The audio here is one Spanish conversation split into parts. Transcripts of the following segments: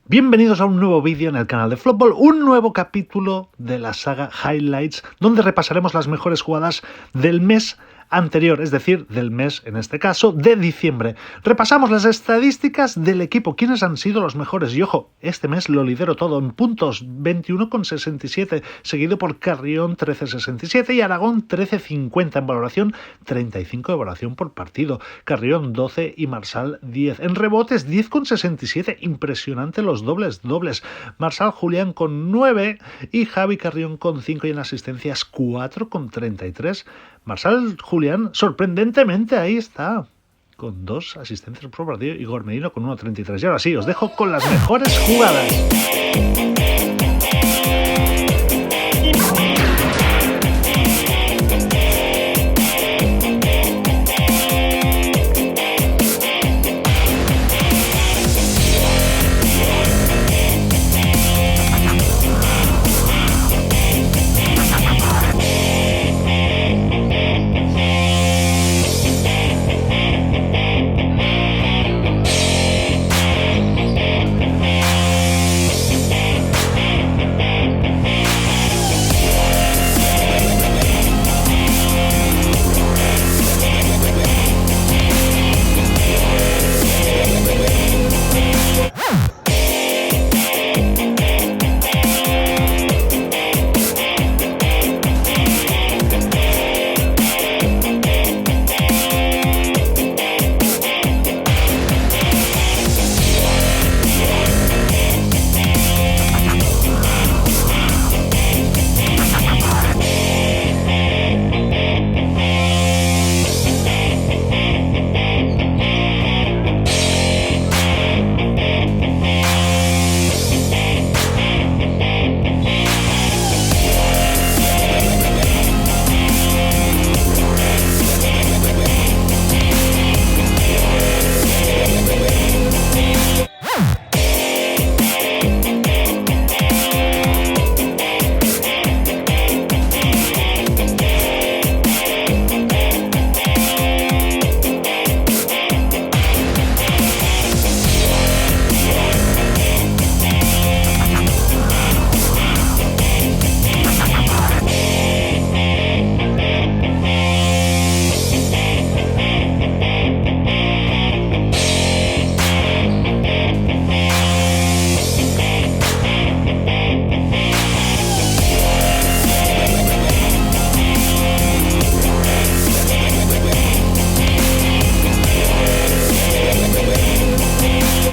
Bienvenidos a un nuevo vídeo en el canal de Flopball, un nuevo capítulo de la saga Highlights, donde repasaremos las mejores jugadas del mes anterior, es decir, del mes, en este caso, de diciembre. Repasamos las estadísticas del equipo, quiénes han sido los mejores. Y ojo, este mes lo lidero todo en puntos, 21,67, seguido por Carrión, 13,67 y Aragón, 13,50 en valoración, 35 de valoración por partido. Carrión, 12 y Marsal, 10. En rebotes, 10,67, impresionante los dobles. Marsal, Julián con 9 y Javi Carrión con 5 y en asistencias 4,33. Marsal, Julián, sorprendentemente ahí está, con 2 asistencias por partido, y Igor Medino con 1,33. Y ahora sí, os dejo con las mejores jugadas.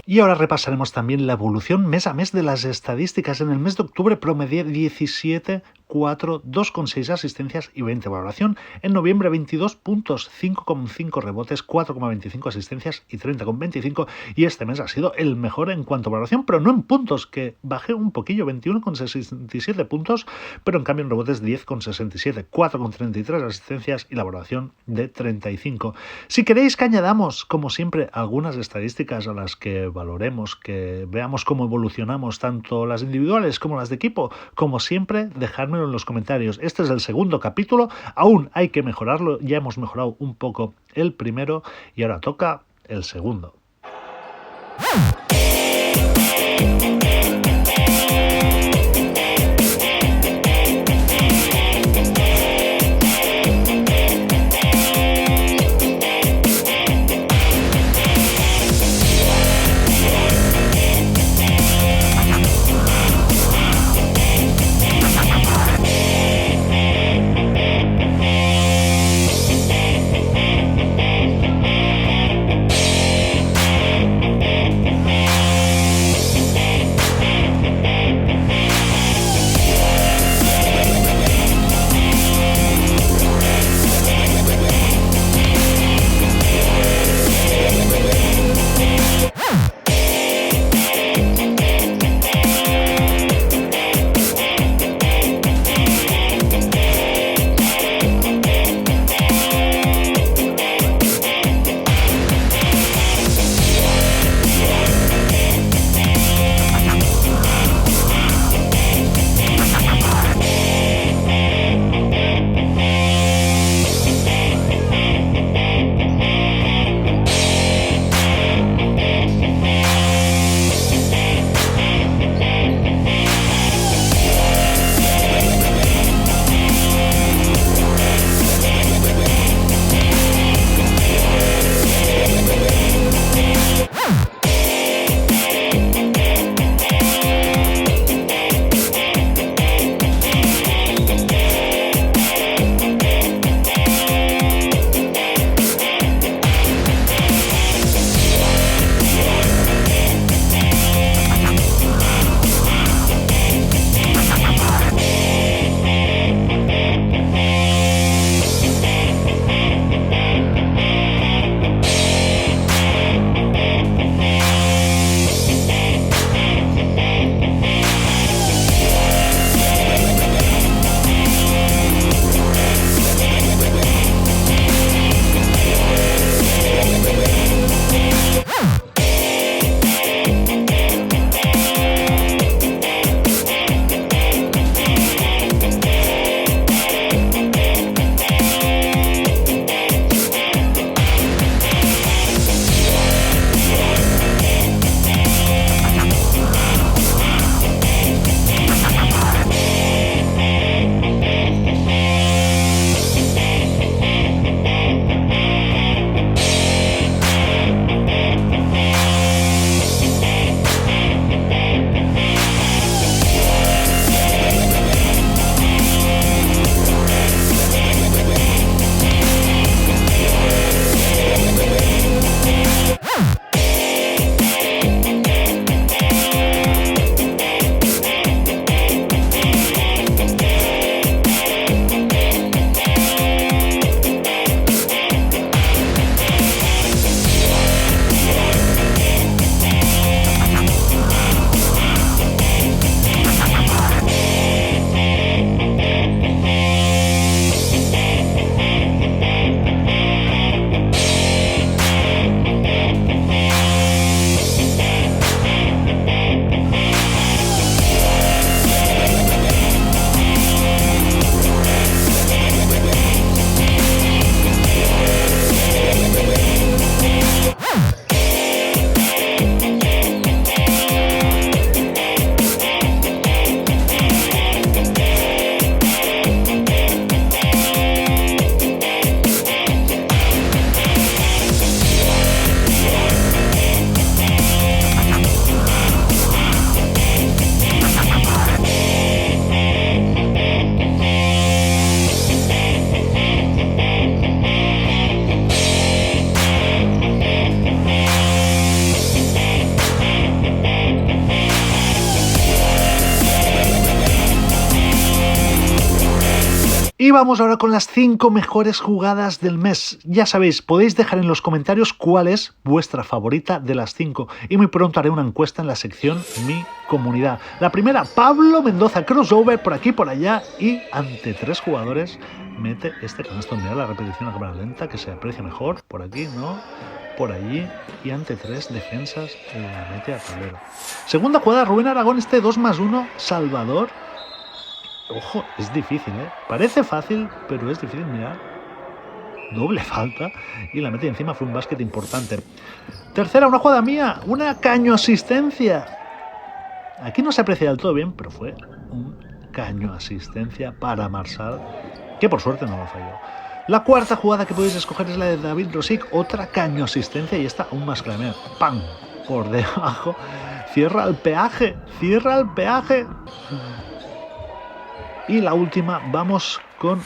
Y ahora repasaremos también la evolución mes a mes de las estadísticas. En el mes de octubre promedié 17, 4, 2,6 asistencias y 20 valoración. En noviembre 22 puntos, 5,5 rebotes, 4,25 asistencias y 30,25. Y este mes ha sido el mejor en cuanto a valoración, pero no en puntos, que bajé un poquillo, 21,67 puntos, pero en cambio en rebotes 10,67, 4,33 asistencias y la valoración de 35. Si queréis que añadamos, como siempre, algunas estadísticas a las que valoremos, que veamos cómo evolucionamos tanto las individuales como las de equipo, como siempre, dejádmelo en los comentarios. Este es el segundo capítulo, aún hay que mejorarlo, ya hemos mejorado un poco el primero y ahora toca el segundo. Y vamos ahora con las 5 mejores jugadas del mes. Ya sabéis, podéis dejar en los comentarios cuál es vuestra favorita de las 5. Y muy pronto haré una encuesta en la sección Mi Comunidad. La primera, Pablo Mendoza, crossover por aquí, por allá. Y ante 3 jugadores mete este canasto. Mira la repetición a cámara lenta, que se aprecia mejor. Por aquí, ¿no? Por allí. Y ante 3 defensas la mete a tablero. Segunda jugada, Rubén Aragón, este 2+1, Salvador. Ojo, es difícil, ¿eh? Parece fácil, pero es difícil, mirad. Doble falta y la mete encima, fue un básquet importante. Tercera, una jugada mía, una caño asistencia. Aquí no se aprecia del todo bien, pero fue un caño asistencia para Marsal, que por suerte no lo falló. La cuarta jugada que podéis escoger es la de David Rosic, otra caño asistencia y esta aún más clara. ¡Pam! Por debajo. Cierra el peaje, cierra el peaje. Y la última, vamos con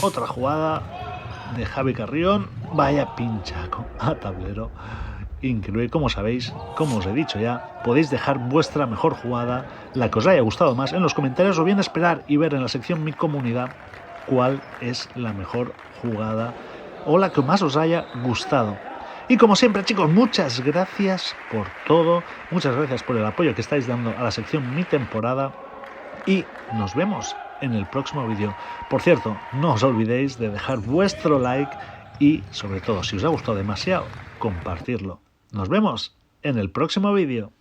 otra jugada de Javi Carrión. Vaya pinchaco a tablero. Increíble. Como sabéis, como os he dicho ya, podéis dejar vuestra mejor jugada, la que os haya gustado más, en los comentarios, o bien esperar y ver en la sección Mi Comunidad cuál es la mejor jugada o la que más os haya gustado. Y como siempre, chicos, muchas gracias por todo. Muchas gracias por el apoyo que estáis dando a la sección Mi Temporada. Y nos vemos en el próximo vídeo. Por cierto, no os olvidéis de dejar vuestro like y, sobre todo, si os ha gustado demasiado, compartirlo. Nos vemos en el próximo vídeo.